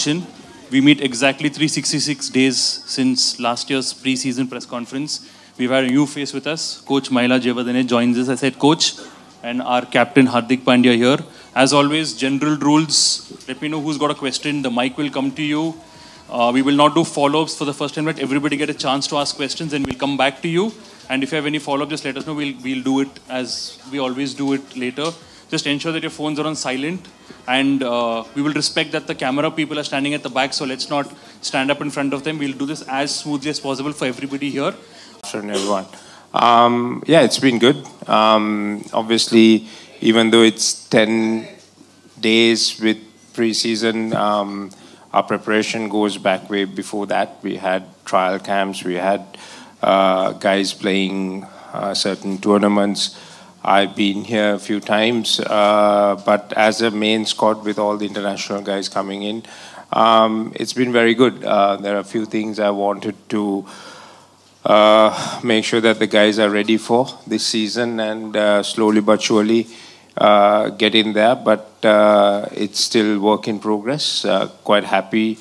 question. We meet exactly 366 days since last year's pre-season press conference. We've had a new face with us. Coach Mahela Jayawardene joins us as head coach, and our captain Hardik Pandya here. As always, general rules. Let me know who's got a question. The mic will come to you. We will not do follow-ups for the first time. Let everybody get a chance to ask questions, and we'll come back to you. And if you have any follow-up, just let us know. We'll do it as we always do it later. Just ensure that your phones are on silent, and we will respect that the camera people are standing at the back, so let's not stand up in front of them. We'll do this as smoothly as possible for everybody here. Afternoon, everyone. Yeah, it's been good. Obviously, even though it's 10 days with pre-season, our preparation goes back way before that. We had trial camps, we had guys playing certain tournaments. I've been here a few times, but as a main squad with all the international guys coming in, it's been very good. There are a few things I wanted to make sure that the guys are ready for this season, and slowly but surely get in there, but it's still work in progress. Quite happy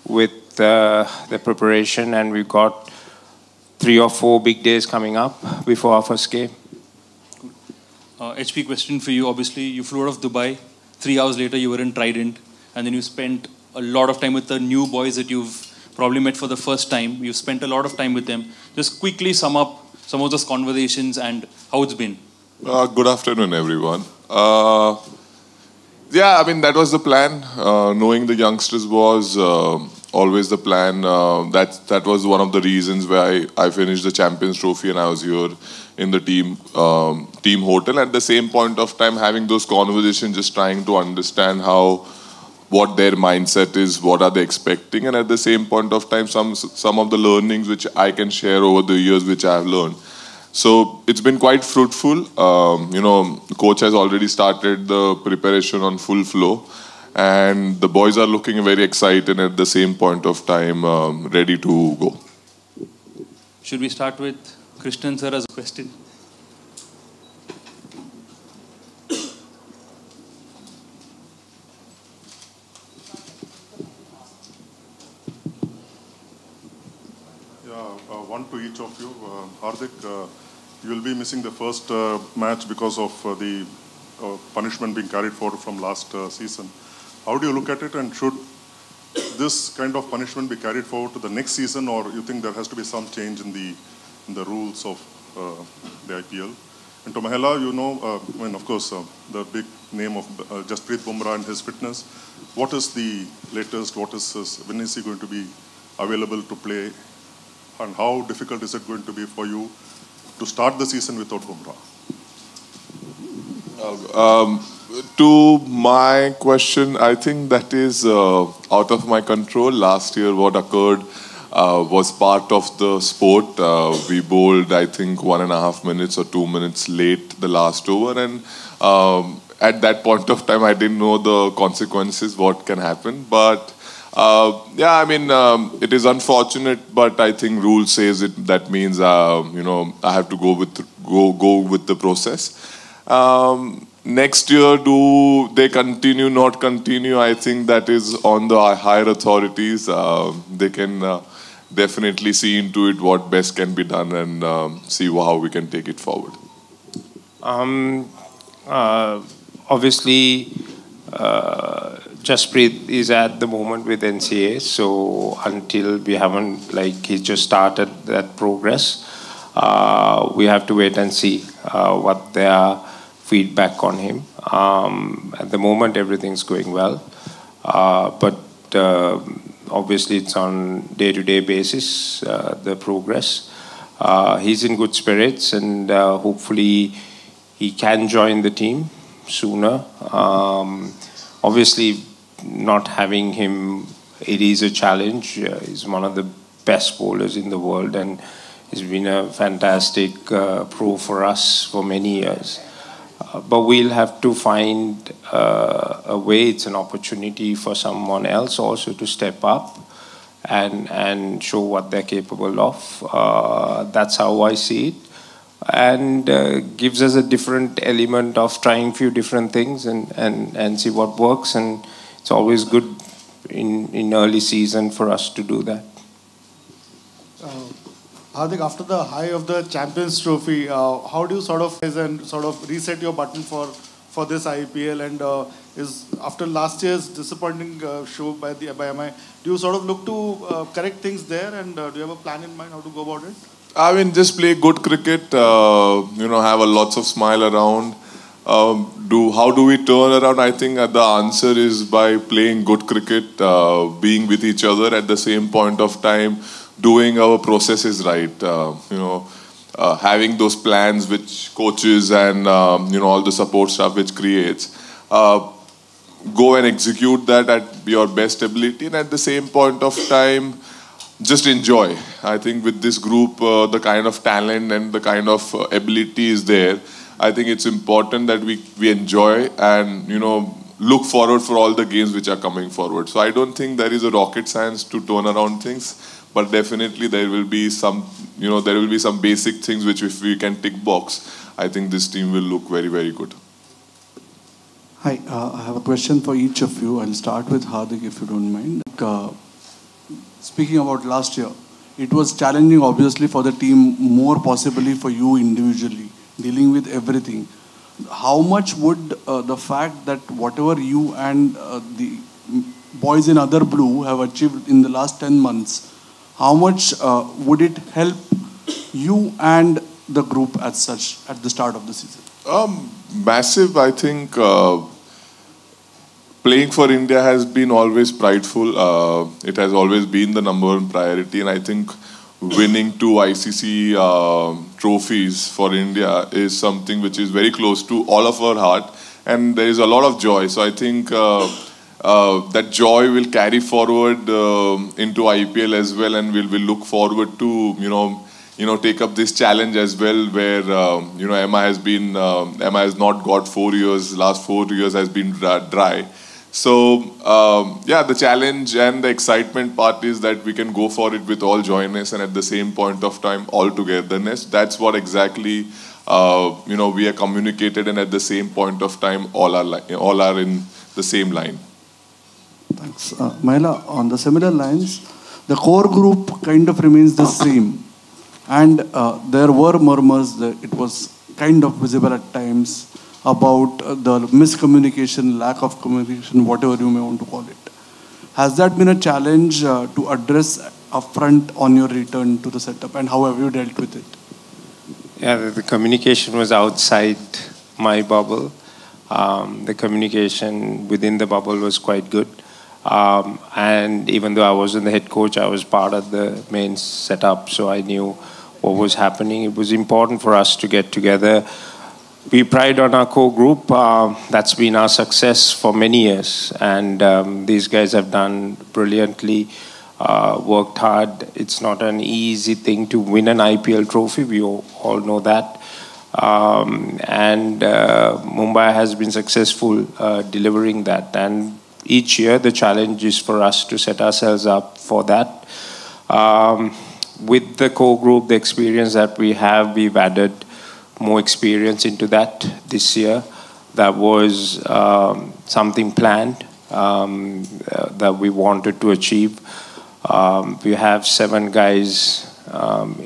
with the preparation, and we've got 3 or 4 big days coming up before our first game. HP, question for you. Obviously, you flew out of Dubai. 3 hours later, you were in Trident, and then you spent a lot of time with the new boys that you've probably met for the first time. You've spent a lot of time with them. Just quickly sum up some of those conversations and how it's been. Good afternoon, everyone. Yeah, I mean, that was the plan. Knowing the youngsters was always the plan. That was one of the reasons why I finished the Champions Trophy and I was here in the team hotel. At the same point of time, having those conversations, just trying to understand what their mindset is, what are they expecting, and at the same point of time, some of the learnings which I can share over the years, which I have learned. So it's been quite fruitful. You know, the coach has already started the preparation on full flow, and the boys are looking very excited, and at the same point of time, ready to go. Should we start with Krishnan sir as a question? One to each of you. Hardik, you will be missing the first match because of the punishment being carried forward from last season. How do you look at it, and should this kind of punishment be carried forward to the next season, or you think there has to be some change in the rules of the IPL? And to Mahela, you know, I mean, of course, the big name of Jasprit Bumrah and his fitness. What is the latest? When is he going to be available to play? And how difficult is it going to be for you to start the season without Bumrah? To my question, I think that is out of my control. Last year, what occurred was part of the sport. We bowled, I think, 1.5 minutes or 2 minutes late the last over, and at that point of time, I didn't know the consequences, what can happen. But yeah, I mean, it is unfortunate, but I think rule says it. That means, you know, I have to go with the process. Next year, do they continue, not continue? I think that is on the higher authorities. They can definitely see into it what best can be done, and see how we can take it forward. Obviously, Jasprit is at the moment with NCA, so until we haven't, like, he just started that progress, we have to wait and see what their feedback on him. At the moment, everything's going well, but obviously it's on day-to-day basis, the progress. He's in good spirits, and hopefully he can join the team sooner. Obviously, not having him, it is a challenge. He's one of the best bowlers in the world, and he's been a fantastic pro for us for many years. But we'll have to find a way. It's an opportunity for someone else also to step up and show what they're capable of. That's how I see it. And gives us a different element of trying few different things and see what works. And it's always good in early season for us to do that. Hardik, after the high of the Champions Trophy, how do you sort of reset your button for this IPL? And is after last year's disappointing show by MI, do you sort of look to correct things there? And do you have a plan in mind how to go about it? I mean, just play good cricket. Have a lots of smile around. How do we turn around? I think the answer is by playing good cricket, being with each other at the same point of time, doing our processes right. Having those plans which coaches and all the support staff which creates. Go and execute that at your best ability, and at the same point of time, just enjoy. I think with this group, the kind of talent and the kind of ability is there. I think it's important that we enjoy and look forward for all the games which are coming forward. So I don't think there is a rocket science to turn around things, but definitely there will be some basic things which if we can tick box, I think this team will look very, very good. Hi, I have a question for each of you. I'll start with Hardik if you don't mind. Speaking about last year, it was challenging obviously for the team, more possibly for you individually, dealing with everything. How much would the fact that whatever you and the boys in Other Blue have achieved in the last 10 months, how much would it help you and the group as such at the start of the season? Massive, I think. Playing for India has been always prideful. It has always been the number one priority, and I think winning 2 ICC trophies for India is something which is very close to all of our heart, and there is a lot of joy. So I think that joy will carry forward into IPL as well, and we'll look forward to take up this challenge as well, where Emma has not got 4 years. Last 4 years has been dry. So the challenge and the excitement part is that we can go for it with all joyness and at the same point of time all togetherness. That's what exactly we are communicated, and at the same point of time all are in the same line. Thanks, Mahela. On the similar lines, the core group kind of remains the same, and there were murmurs that it was kind of visible at times about the miscommunication, lack of communication, whatever you may want to call it. Has that been a challenge to address upfront on your return to the setup, and how have you dealt with it? Yeah, the communication was outside my bubble. The communication within the bubble was quite good. And even though I wasn't the head coach, I was part of the main setup, so I knew what was happening. It was important for us to get together. We pride on our core group. That's been our success for many years. And these guys have done brilliantly, worked hard. It's not an easy thing to win an IPL trophy. We all know that. And Mumbai has been successful delivering that. And each year the challenge is for us to set ourselves up for that. With the core group, the experience that we have, we've added more experience into that this year. That was something planned that we wanted to achieve. We have 7 guys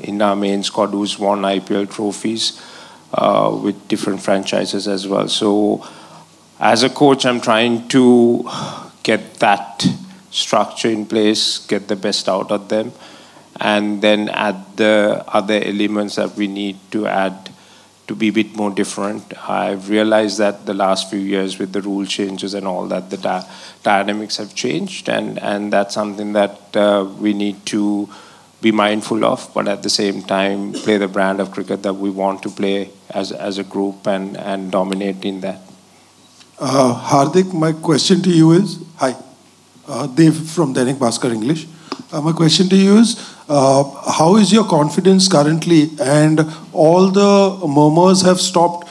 in our main squad who's won IPL trophies with different franchises as well. So as a coach, I'm trying to get that structure in place, get the best out of them, and then add the other elements that we need to add to be a bit more different. I've realized that the last few years with the rule changes and all that, the dynamics have changed, and that's something that we need to be mindful of, but at the same time play the brand of cricket that we want to play as a group and dominate in that. Hardik, my question to you is, hi, Dev from Dainik Bhaskar English. My question to you is, how is your confidence currently? And all the murmurs have stopped.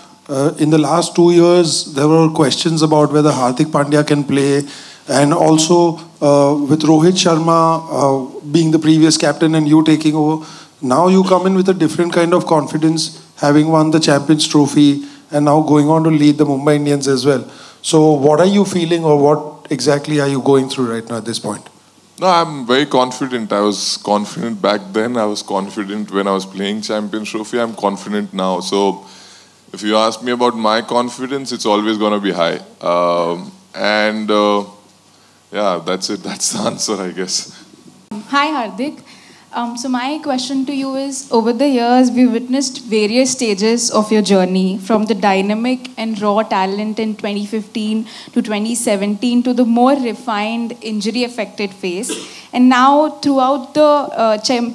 In the last 2 years, there were questions about whether Hardik Pandya can play. And also with Rohit Sharma being the previous captain and you taking over, now you come in with a different kind of confidence, having won the Champions Trophy and now going on to lead the Mumbai Indians as well. So what are you feeling, or what exactly are you going through right now at this point? No, I'm very confident. I was confident back then. I was confident when I was playing Champions Trophy. I'm confident now. So if you ask me about my confidence, it's always going to be high. Yeah, that's it. That's the answer, I guess. Hi, Hardik. So my question to you is, over the years, we've witnessed various stages of your journey, from the dynamic and raw talent in 2015 to 2017 to the more refined, injury-affected phase. And now, throughout the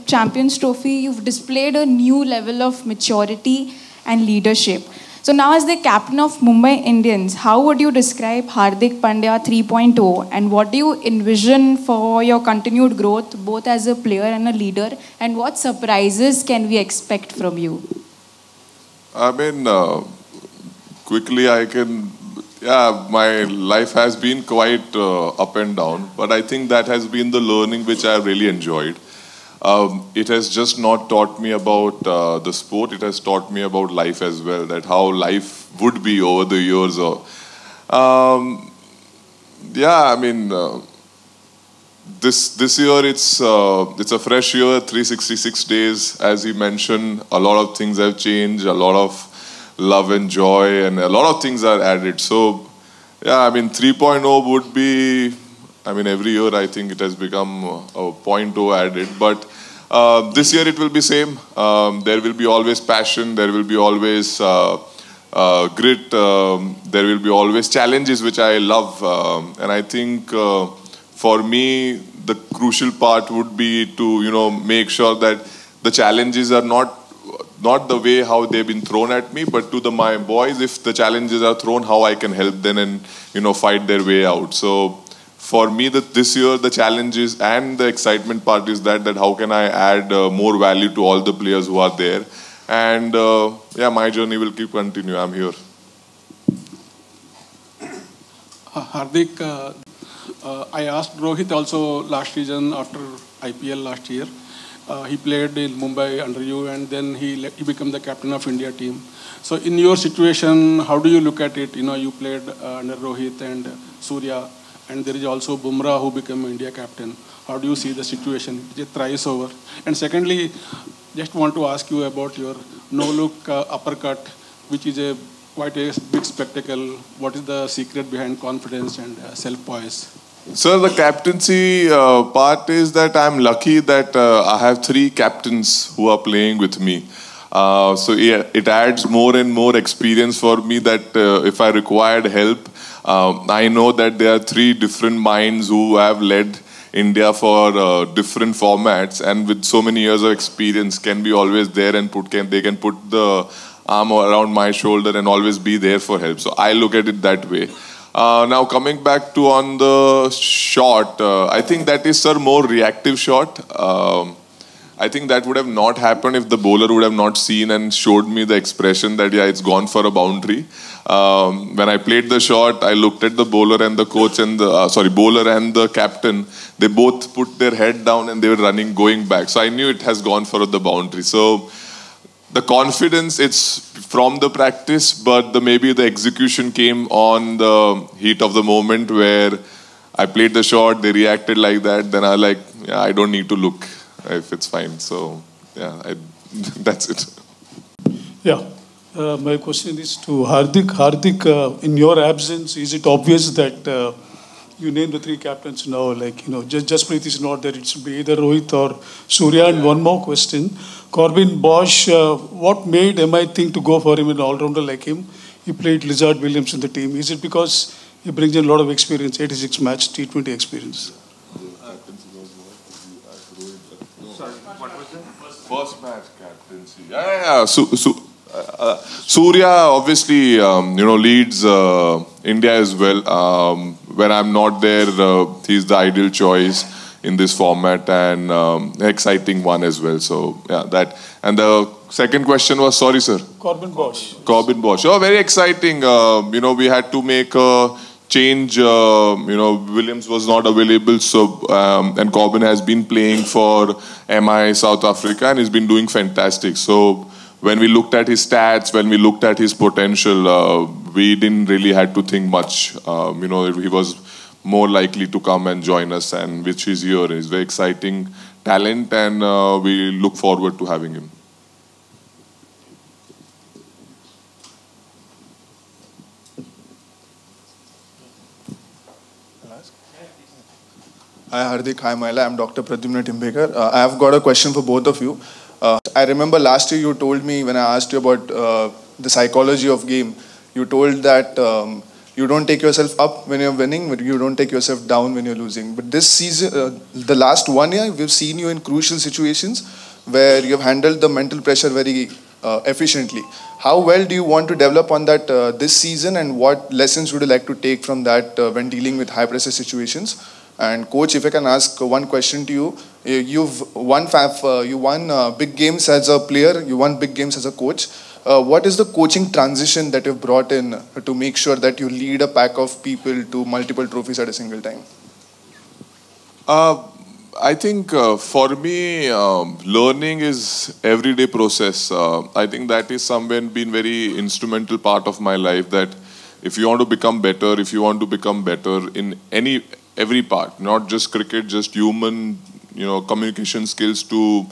Champions Trophy, you've displayed a new level of maturity and leadership. So now, as the captain of Mumbai Indians, how would you describe Hardik Pandya 3.0, and what do you envision for your continued growth, both as a player and a leader, and what surprises can we expect from you? I mean, quickly my life has been quite up and down, but I think that has been the learning which I really enjoyed. It has just not taught me about the sport, it has taught me about life as well, that how life would be over the years. This year it's a fresh year, 366 days. As he mentioned, a lot of things have changed, a lot of love and joy, and a lot of things are added. So, yeah, I mean, 3.0 would be, I mean, every year I think it has become a 0.0 added. But this year it will be same. There will be always passion. There will be always grit. There will be always challenges, which I love. And I think for me, the crucial part would be to, make sure that the challenges are not the way how they've been thrown at me, but to my boys, if the challenges are thrown, how I can help them and, fight their way out. So, for me, this year, the challenges and the excitement part is that how can I add more value to all the players who are there. And my journey will keep continue. I'm here. Hardik, I asked Rohit also last season after IPL last year. He played in Mumbai under you, and then he became the captain of India team. So in your situation, how do you look at it? You played under Rohit and Surya. And there is also Bumrah who became India captain. How do you see the situation? Is it thrice over? And secondly, just want to ask you about your no-look uppercut, which is quite a big spectacle. What is the secret behind confidence and self-poise? Sir, the captaincy part is that I'm lucky that I have 3 captains who are playing with me. So it adds more and more experience for me that if I required help, I know that there are 3 different minds who have led India for different formats, and with so many years of experience can be always there and they can put the arm around my shoulder and always be there for help. So I look at it that way. Now coming back to on the shot, I think that is, sir, more reactive shot. I think that would have not happened if the bowler would have not seen and showed me the expression that, yeah, it's gone for a boundary. When I played the shot, I looked at the bowler and the coach and bowler and the captain. They both put their head down and they were going back. So I knew it has gone for the boundary. So the confidence, it's from the practice, but maybe the execution came on the heat of the moment where I played the shot, they reacted like that. Then I don't need to look if it's fine. So, that's it. Yeah. My question is to Hardik. Hardik, in your absence, is it obvious that you name the 3 captains now? Jasprit is not there. It's be either Rohit or Surya. And one more question. Corbin Bosch, what made MI think to go for him, an all-rounder like him? He played Lizard Williams in the team. Is it because he brings in a lot of experience, 86 match, T20 experience? First match captaincy. Surya obviously, leads India as well. When I'm not there, he's the ideal choice in this format and exciting one as well. So, that. And the second question was, sorry, sir. Corbin Bosch. Corbin Bosch. Oh, very exciting. We had to make a change. Williams was not available, so and Corbin has been playing for MI South Africa and he's been doing fantastic. So when we looked at his stats, when we looked at his potential, we didn't really had to think much. He was more likely to come and join us, and which is here. He's very exciting talent, and we look forward to having him. Hi Hardik, hi Maila, I'm Dr. Pradyumna Timbekar. I have got a question for both of you. I remember last year you told me when I asked you about the psychology of game, you told that you don't take yourself up when you're winning, but you don't take yourself down when you're losing. But this season, the last 1 year, we've seen you in crucial situations where you've handled the mental pressure very efficiently. How well do you want to develop on that this season, and what lessons would you like to take from that when dealing with high pressure situations? And coach, if I can ask one question to you, you've won big games as a player, you won big games as a coach. What is the coaching transition that you've brought in to make sure that you lead a pack of people to multiple trophies at a single time? I think for me, learning is everyday process. I think that is somewhere been very instrumental part of my life, that if you want to become better, in every part, not just cricket, just human, communication skills to,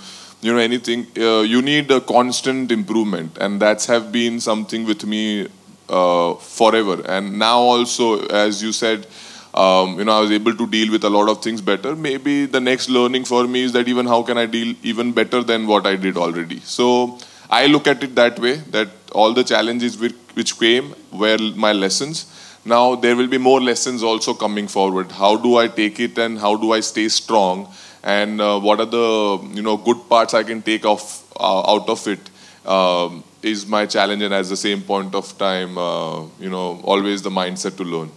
anything. You need a constant improvement, and that's have been something with me forever. And now also, as you said, I was able to deal with a lot of things better. Maybe the next learning for me is that even how can I deal even better than what I did already. So I look at it that way, that all the challenges which came were my lessons. Now there will be more lessons also coming forward. How do I take it, and how do I stay strong, and what are the good parts I can take off out of it is my challenge. And at the same point of time, always the mindset to learn.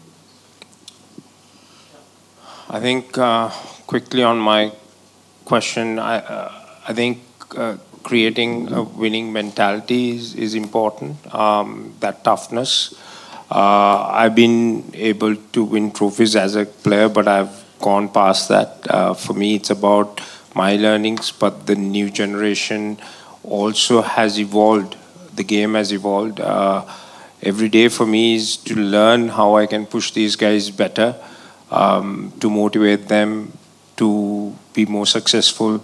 I think quickly on my question, I think creating a winning mentality is important. That toughness. I've been able to win trophies as a player, but I've gone past that. For me, it's about my learnings, but the new generation also has evolved. The game has evolved. Every day for me is to learn how I can push these guys better, to motivate them to be more successful.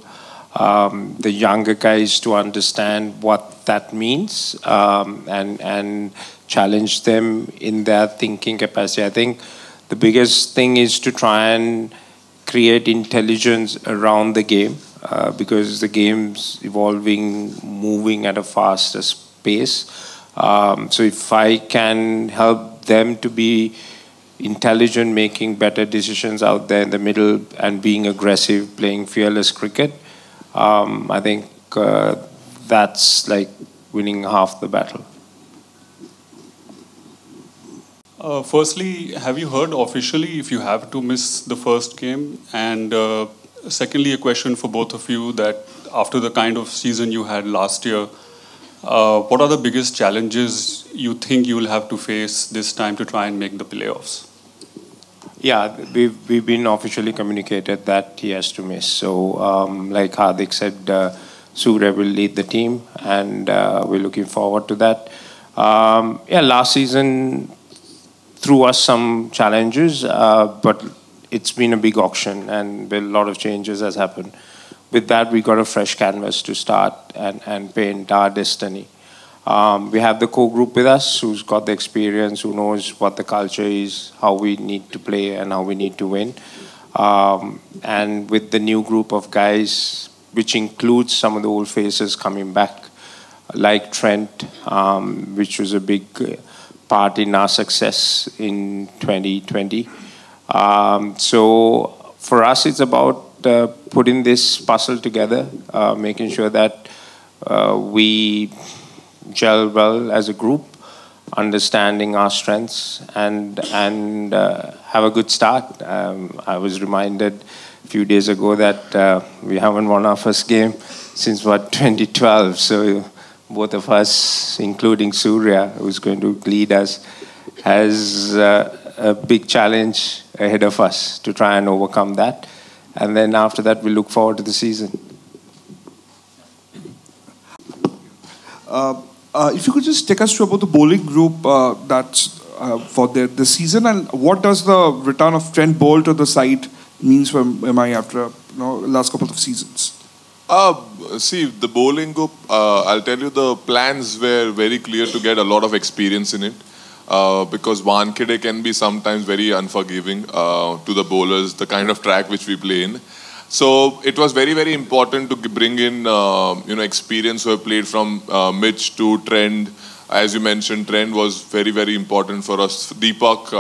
The younger guys to understand what that means, and challenge them in their thinking capacity. I think the biggest thing is to try and create intelligence around the game, because the game's evolving, moving at a faster pace. So if I can help them to be intelligent, making better decisions out there in the middle, and being aggressive, playing fearless cricket, I think that's like winning half the battle. Firstly, have you heard officially if you have to miss the first game? And secondly, a question for both of you, that after the kind of season you had last year, what are the biggest challenges you think you will have to face this time to try and make the playoffs? Yeah, we've been officially communicated that he has to miss. So like Hardik said, Surya will lead the team, and we're looking forward to that. Last season threw us some challenges, but it's been a big auction, and a lot of changes has happened. With that, we got a fresh canvas to start and paint our destiny. We have the core group with us who's got the experience, who knows what the culture is, how we need to play and how we need to win. And with the new group of guys, which includes some of the old faces coming back, like Trent, which was a big part in our success in 2020. So for us, it's about putting this puzzle together, making sure that we gel well as a group, understanding our strengths, and have a good start. I was reminded a few days ago that we haven't won our first game since 2012. So both of us, including Surya, who's going to lead us, has a big challenge ahead of us to try and overcome that. And then after that, we look forward to the season. If you could just take us through about the bowling group that's for the season, and what does the return of Trent Bolt to the side means for MI after last couple of seasons? See, the bowling group, I'll tell you, the plans were very clear to get a lot of experience in it. Because Wankhede can be sometimes very unforgiving to the bowlers, the kind of track which we play in. So it was very, very important to bring in experience who have played from Mitch to Trent. As you mentioned, Trent was very, very important for us. Deepak,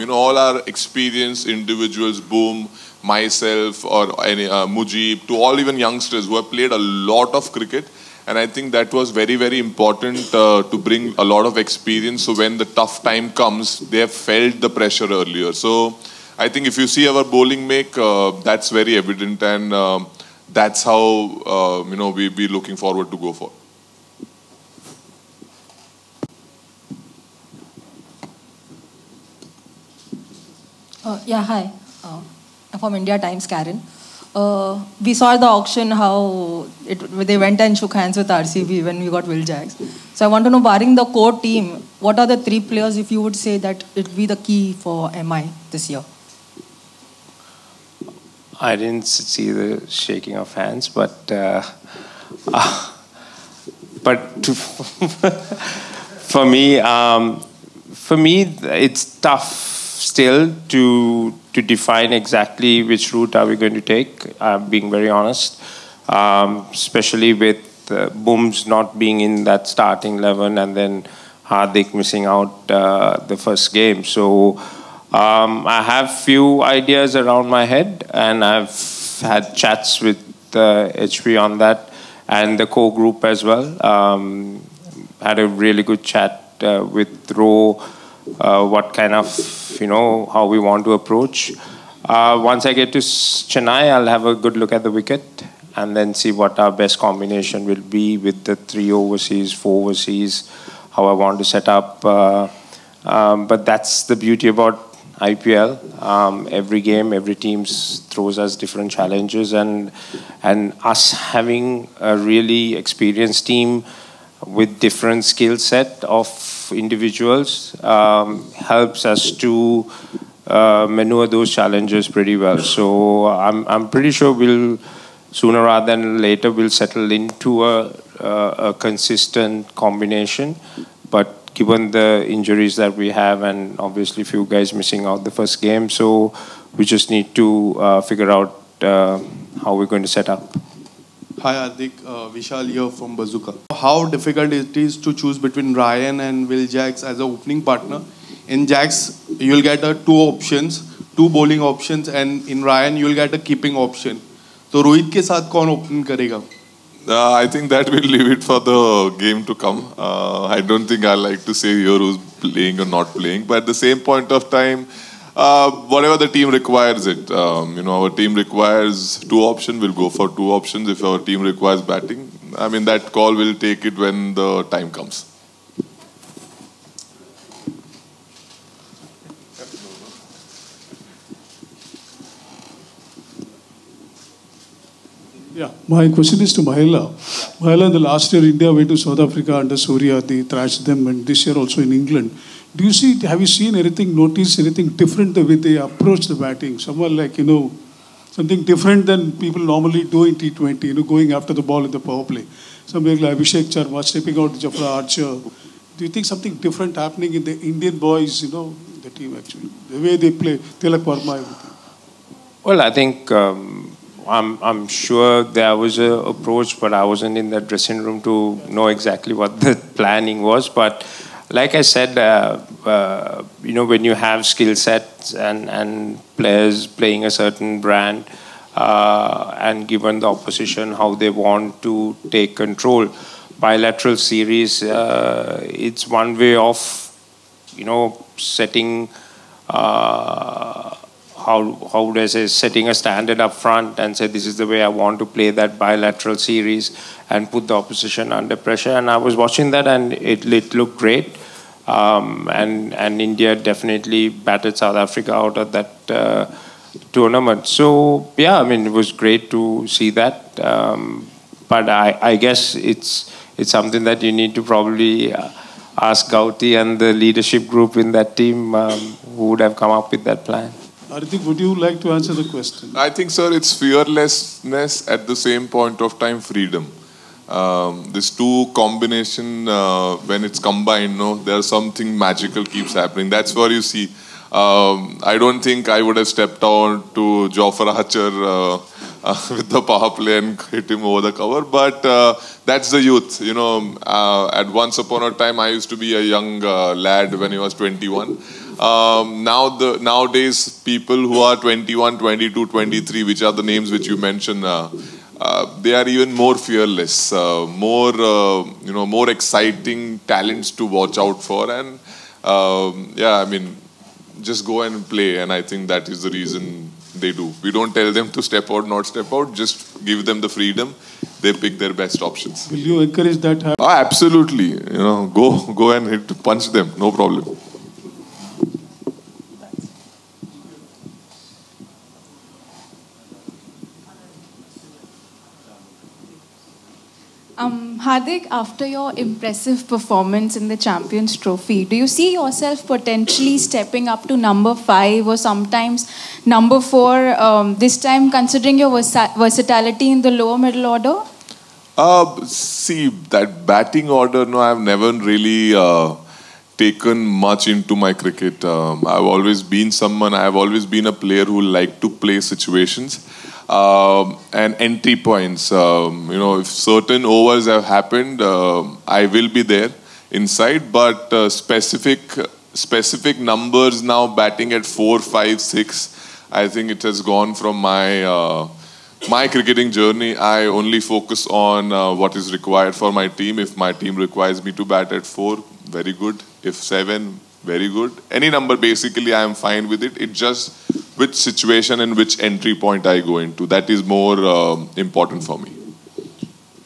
all our experienced individuals, Boom, myself, or any Mujib, to all even youngsters who have played a lot of cricket. And I think that was very, very important to bring a lot of experience. So when the tough time comes, they have felt the pressure earlier. So I think if you see our bowling make, that's very evident, and that's how we'll be looking forward to go for. Yeah, hi. I'm from India Times, Karen. We saw the auction how they went and shook hands with RCB when we got Will Jacks. So I want to know, barring the core team, what are the 3 players, if you would say, that it would be the key for MI this year? I didn't see the shaking of hands, but for me, it's tough still to define exactly which route are we going to take. Being very honest, especially with Booms not being in that starting 11 and then Hardik missing out the first game. So I have few ideas around my head, and I've had chats with HP on that and the core group as well. Had a really good chat with Ro, what kind of, how we want to approach. Once I get to Chennai, I'll have a good look at the wicket and then see what our best combination will be with the 3 overseas, 4 overseas, how I want to set up. But that's the beauty about IPL. Every game, every team throws us different challenges, and us having a really experienced team with different skill set of individuals helps us to maneuver those challenges pretty well. So I'm pretty sure we'll sooner rather than later we'll settle into a consistent combination. But given the injuries that we have, and obviously a few guys missing out the first game, so we just need to figure out how we're going to set up. Hi Hardik, Vishal here from Bazooka. How difficult it is to choose between Ryan and Will Jacks as an opening partner? In Jacks, you'll get 2 options, 2 bowling options, and in Ryan, you'll get a keeping option. So Rohit के साथ कौन open करेगा? I think that we'll leave it for the game to come. I don't think I like to say here who's playing or not playing, but at the same point of time, whatever the team requires it. Our team requires 2 options, we'll go for 2 options. If our team requires batting, that call will take it when the time comes. Yeah, my question is to Mahela. Mahela, the last year India went to South Africa under Surya, they thrashed them, and this year also in England. Have you seen anything, noticed anything different the way they approach the batting? Someone like, something different than people normally do in T20, going after the ball in the power play. Somebody like Abhishek Sharma stepping out Jafra Archer. Do you think something different happening in the Indian boys, the team actually? The way they play, Tilak Verma, everything. Well, I think I'm sure there was an approach, but I wasn't in that dressing room to know exactly what the planning was. But like I said, when you have skill sets and players playing a certain brand, and given the opposition how they want to take control, bilateral series, it's one way of, setting, how would I say, setting a standard up front and say, this is the way I want to play that bilateral series and put the opposition under pressure. And I was watching that, and it looked great. And India definitely battered South Africa out of that tournament. So, yeah, it was great to see that. But I guess it's something that you need to probably ask Gauti and the leadership group in that team who would have come up with that plan. Hardik, would you like to answer the question? I think, sir, it's fearlessness at the same point of time, freedom. This two combination, when it's combined, no, there's something magical keeps happening. That's where you see. I don't think I would have stepped on to Jofra Archer with the power play and hit him over the cover. But that's the youth. You know, at once upon a time, I used to be a young lad when he was 21. Nowadays, people who are 21, 22, 23, which are the names which you mentioned, they are even more fearless, more exciting talents to watch out for. And yeah, I mean, just go and play. And I think that is the reason they do. We don't tell them to step out, not step out. Just give them the freedom. They pick their best options. Will you encourage that? Oh, absolutely. You know, go and punch them. No problem. Hardik, after your impressive performance in the Champions Trophy, do you see yourself potentially stepping up to number 5 or sometimes number 4, this time considering your versatility in the lower middle order? See, that batting order, no, I've never really taken much into my cricket. I've always been a player who liked to play situations. And entry points. If certain overs have happened, I will be there inside. But specific numbers now, batting at 4, 5, 6, I think it has gone from my cricketing journey. I only focus on what is required for my team. If my team requires me to bat at 4, very good. If 7, very good. Any number, basically, I am fine with it. It just which situation and which entry point I go into. That is more important for me.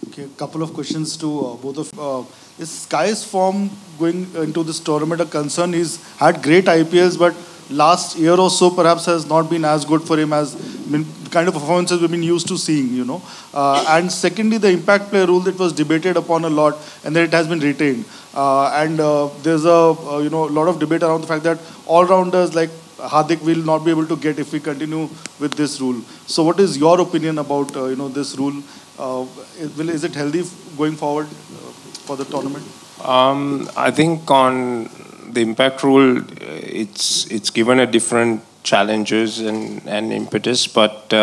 Okay, a couple of questions to both of is Sky's form going into this tournament a concern? He's had great IPLs, but last year or so perhaps has not been as good for him as the kind of performances we've been used to seeing, you know. And secondly, the impact player rule that was debated upon a lot and then it has been retained. There's a lot of debate around the fact that all-rounders like Hardik will not be able to get if we continue with this rule. So what is your opinion about this rule? Is it healthy going forward for the tournament? I think on the impact rule, it's given a different challenges and impetus, but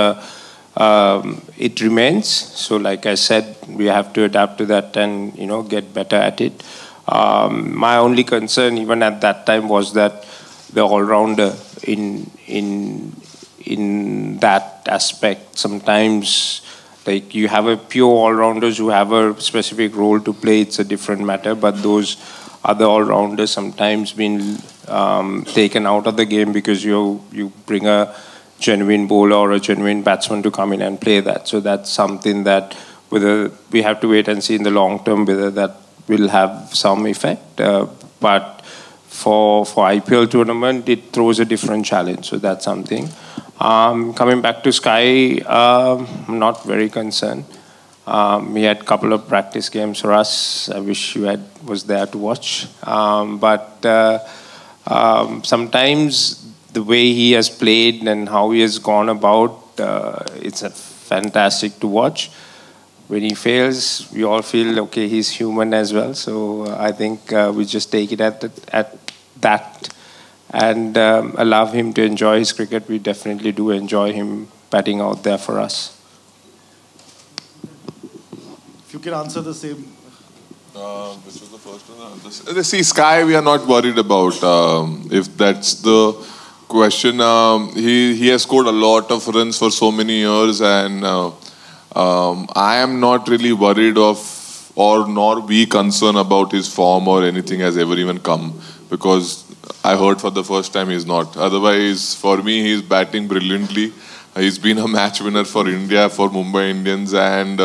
it remains. So like I said, we have to adapt to that and get better at it. My only concern even at that time was that the all-rounder in that aspect. Sometimes, like you have a pure all-rounders who have a specific role to play, it's a different matter. But those other all-rounders sometimes been taken out of the game because you bring a genuine bowler or a genuine batsman to come in and play that. So that's something that whether we have to wait and see in the long term whether that will have some effect. But for IPL tournament, it throws a different challenge. So that's something. Coming back to Sky, I'm not very concerned. We had a couple of practice games for us. I wish you was there to watch. But sometimes the way he has played and how he has gone about, it's fantastic to watch. When he fails, we all feel, okay, he's human as well. So I think we just take it at that and allow him to enjoy his cricket. We definitely do enjoy him batting out there for us. If you can answer the same. Which was the first one? See, Sky, we are not worried about. If that's the question, he has scored a lot of runs for so many years, and I am not really worried of nor be concerned about his form or anything has ever even come, because I heard for the first time he's not. Otherwise, for me, he's batting brilliantly. He's been a match winner for India, for Mumbai Indians, and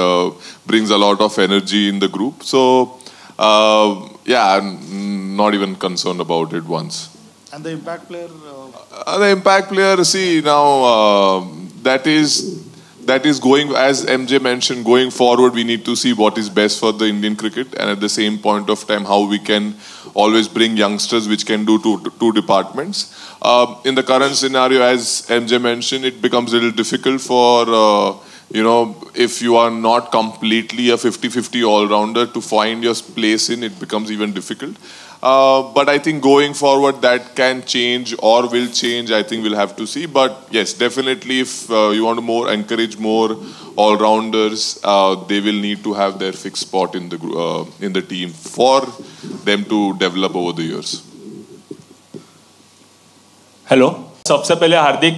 brings a lot of energy in the group. So, yeah, I'm not even concerned about it once. And the impact player? The impact player, see, now, that is that is going, as MJ mentioned, going forward, we need to see what is best for the Indian cricket, and at the same point of time, how we can always bring youngsters which can do two departments. In the current scenario, as MJ mentioned, it becomes a little difficult for, if you are not completely a 50-50 all-rounder to find your place in, it becomes even difficult. But I think going forward that can change or will change. I think we'll have to see. But yes, definitely if you want to encourage more all-rounders, they will need to have their fixed spot in the team for them to develop over the years. Hello, सबसे पहले हार्दिक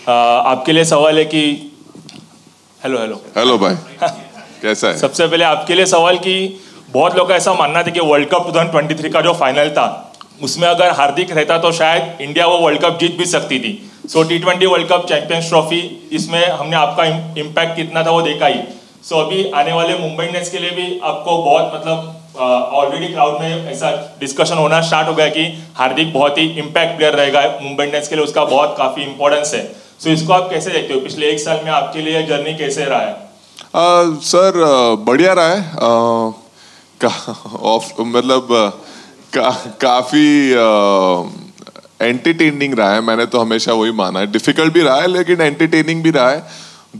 आपके लिए सवाल है कि hello भाई कैसा है? सबसे पहले आपके लिए सवाल कि बहुत लोग का ऐसा मानना था कि वर्ल्ड कप 2023 का जो फाइनल था उसमें अगर हार्दिक रहता तो शायद इंडिया वो वर्ल्ड कप जीत भी सकती थी. सो T20 world cup champions trophy इसमें हमने आपका इम्पैक्ट कितना था वो देखा ही. सो अभी आने वाले मुंबई इंडियंस के लिए भी आपको बहुत मतलब ऑलरेडी क्राउड में ऐसा डिस्कशन होना स्टार्ट हो गया कि हार्दिक बहुत ही इम्पैक्ट प्लेयर रहेगा मुंबई इंडियंस के लिए, उसका बहुत काफ़ी इंपॉर्टेंस है. सो इसको आप कैसे देखते हो? पिछले एक साल में आपके लिए जर्नी कैसे रहा है? सर बढ़िया रहा है. मतलब काफी एंटरटेनिंग रहा है. मैंने तो हमेशा वही माना है. डिफिकल्ट भी रहा है लेकिन एंटरटेनिंग भी रहा है.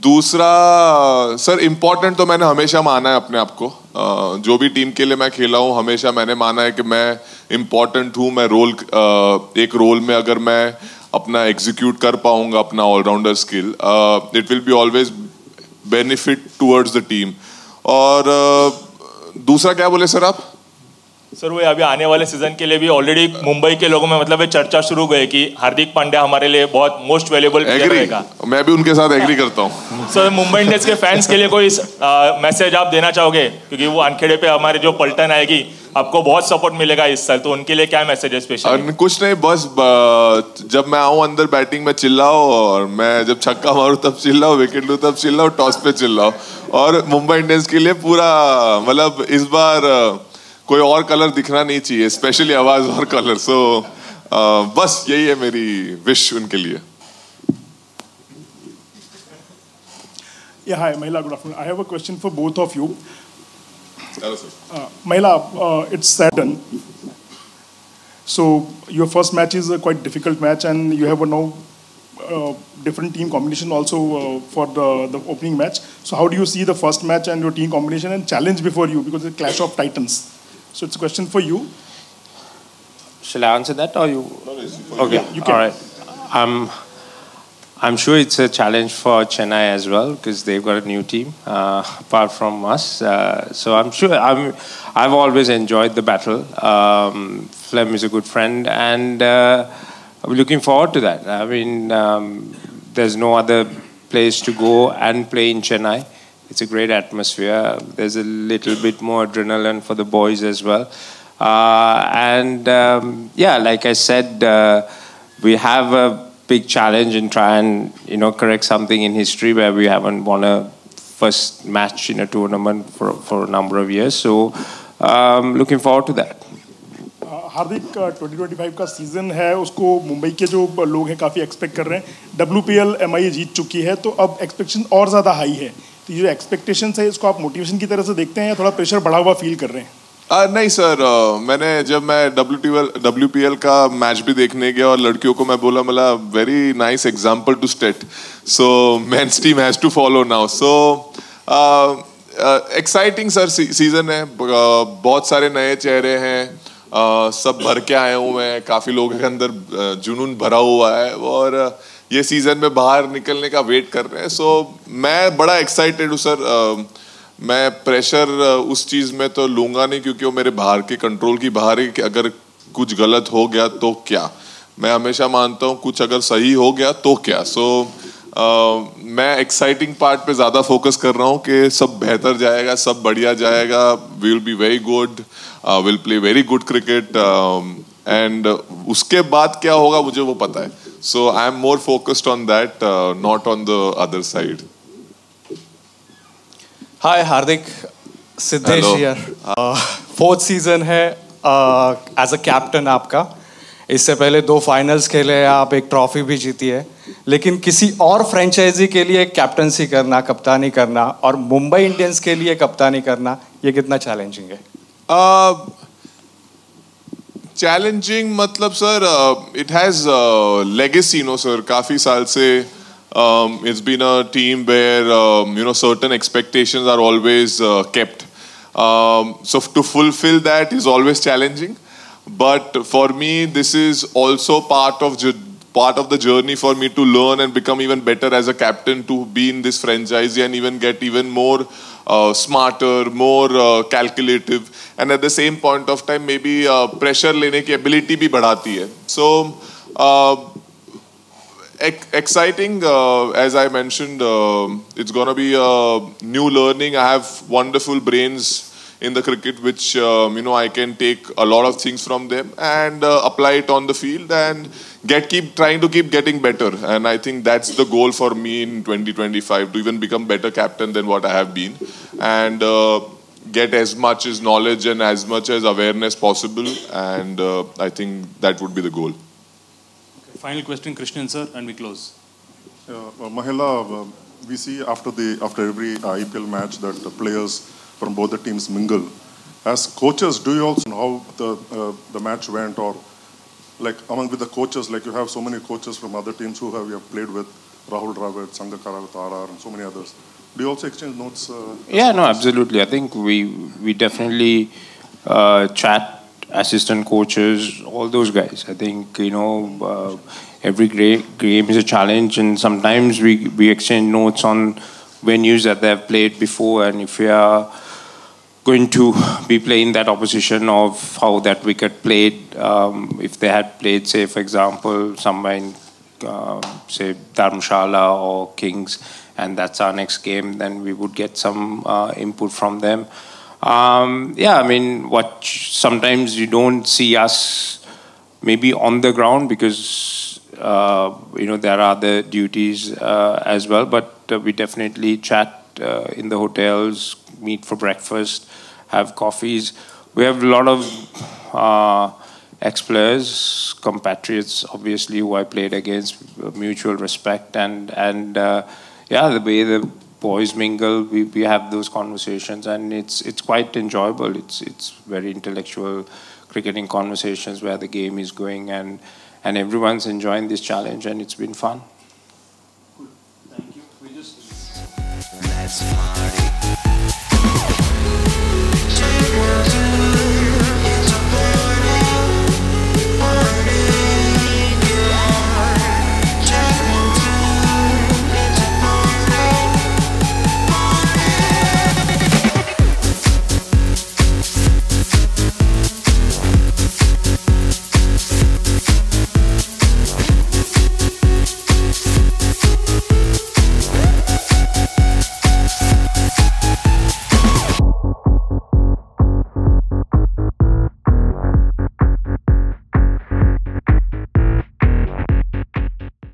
दूसरा सर इम्पोर्टेंट तो मैंने हमेशा माना है अपने आप को. जो भी टीम के लिए मैं खेला हूँ हमेशा मैंने माना है कि मैं इम्पोर्टेंट हूँ. मैं एक रोल में अगर मैं अपना एग्जीक्यूट कर पाऊंगा अपना allrounder skill, it will be always benefit towards the team. और दूसरा क्या बोले सर आप? सर वो अभी आने वाले सीजन के लिए भी ऑलरेडी मुंबई के लोगों में मतलब चर्चा शुरू गई कि हार्दिक पांड्या हमारे लिए बहुत मोस्ट वैल्यूएबल प्लेयर रहेगा. मैं भी उनके साथ एग्री करता हूँ. सर मुंबई इंडियंस के फैंस के लिए कोई मैसेज आप देना चाहोगे? क्योंकि वो वानखेड़े पे हमारे जो पलटन आएगी आपको बहुत सपोर्ट मिलेगा इस साल, तो उनके लिए क्या मैसेज है स्पेशल? कुछ नहीं, बस जब मैं आऊँ अंदर बैटिंग में चिल्लाओ, और मैं जब छक्का मारूं तब चिल्लाओ, विकेट लूं तब चिल्लाओ, टॉस पे चिल्लाओ. और मुंबई इंडियंस के लिए पूरा मतलब इस बार कोई और कलर दिखना नहीं चाहिए, स्पेशली आवाज और कलर. सो बस यही है मेरी विश उनके लिए. Yeah, hi, Mahila, good afternoon. I have a question for both of you. Hello, sir. Mahila, it's Saturn. So your first match is a quite difficult match, and you have a now different team combination also for the opening match. So how do you see the first match and your team combination and challenge before you, because it's a clash of titans? So it's a question for you. Shall I answer that or you? Okay, yeah, you can. All right. I'm sure it's a challenge for Chennai as well because they've got a new team apart from us. So I'm sure I've always enjoyed the battle. Flem is a good friend, and I'm looking forward to that. I mean, there's no other place to go and play in Chennai. It's a great atmosphere. There's a little bit more adrenaline for the boys as well. Yeah, like I said, we have a big challenge and try and correct something in history where we haven't won a first match in a tournament for a number of years. So looking forward to that. हार्दिक 2025 का season है, उसको मुंबई के जो लोग हैं काफ़ी expect कर रहे हैं. WPL MI जीत चुकी है, तो अब एक्सपेक्टेशन और ज़्यादा हाई है. तो ये जो एक्सपेक्टेशन है इसको आप मोटिवेशन की तरह से देखते हैं या थोड़ा प्रेशर बढ़ा हुआ फील कर रहे हैं? नहीं सर, जब मैं WPL का मैच भी देखने गया और लड़कियों को मैं बोला मतलब very nice example to state. So men's team has to follow now. So exciting sir season है. बहुत सारे नए चेहरे हैं, सब भर के आए हुए हैं. काफी लोगों के अंदर जुनून भरा हुआ है और ये सीजन में बाहर निकलने का वेट कर रहे हैं. सो मैं बड़ा एक्साइटेड हूँ सर. मैं प्रेशर उस चीज़ में तो लूँगा नहीं क्योंकि वो मेरे बाहर के कंट्रोल की बाहर है कि अगर कुछ गलत हो गया तो क्या. मैं हमेशा मानता हूँ कुछ अगर सही हो गया तो क्या. सो मैं एक्साइटिंग पार्ट पे ज़्यादा फोकस कर रहा हूँ कि सब बेहतर जाएगा, सब बढ़िया जाएगा. We will be very good, will play very good cricket, and उसके बाद क्या होगा मुझे वो पता है. So I am more focused on that, not on the other side. Hi Hardik, Siddhesh here. Fourth season है एज अ कैप्टन आपका. इससे पहले 2 फाइनल्स खेले, आप एक ट्रॉफी भी जीती है. लेकिन किसी और फ्रेंचाइजी के लिए कैप्टनसी करना, कप्तानी करना और मुंबई इंडियंस के लिए कप्तानी करना, ये कितना चैलेंजिंग है? चैलेंजिंग मतलब sir, it has legacy, no sir. काफी साल से it's been a team where certain expectations are always kept. So to fulfill that is always challenging. But for me, this is also part of the journey for me to learn and become even better as a captain, to be in this franchise and even get even more smarter, more calculative, and at the same point of time maybe pressure lene ki ability bhi badhati hai. So exciting, as I mentioned, it's gonna be a new learning. I have wonderful brains in the cricket, which I can take a lot of things from them and apply it on the field and keep trying to keep getting better. And I think that's the goal for me in 2025, to even become better captain than what I have been, and get as much as knowledge and as much as awareness possible. And I think that would be the goal. Okay, final question, Krishnan sir, and we close. Mahela, we see after every IPL match that the players from both the teams mingle. As coaches, do you also know how the match went, or like with the coaches, like you have so many coaches from other teams who you have played with, Rahul Dravid, Sangakkara with RR, and so many others. Do you also exchange notes? Yeah, no, absolutely. I think we definitely chat, assistant coaches, all those guys. I think every game is a challenge, and sometimes we exchange notes on venues that they have played before, and if we are going to be playing that opposition, of how that wicket played. If they had played, say, for example, somewhere in, say, Dharamshala or Kings, and that's our next game, then we would get some input from them. Yeah, I mean, sometimes you don't see us maybe on the ground because, there are other duties as well, but we definitely chat in the hotels, meet for breakfast, have coffees. We have a lot of ex-players, compatriots, obviously, who I played against, mutual respect, and the way the boys mingle, we have those conversations, and it's quite enjoyable. It's very intellectual cricketing conversations where the game is going, and everyone's enjoying this challenge, and it's been fun. Cool. Thank you. Let's party.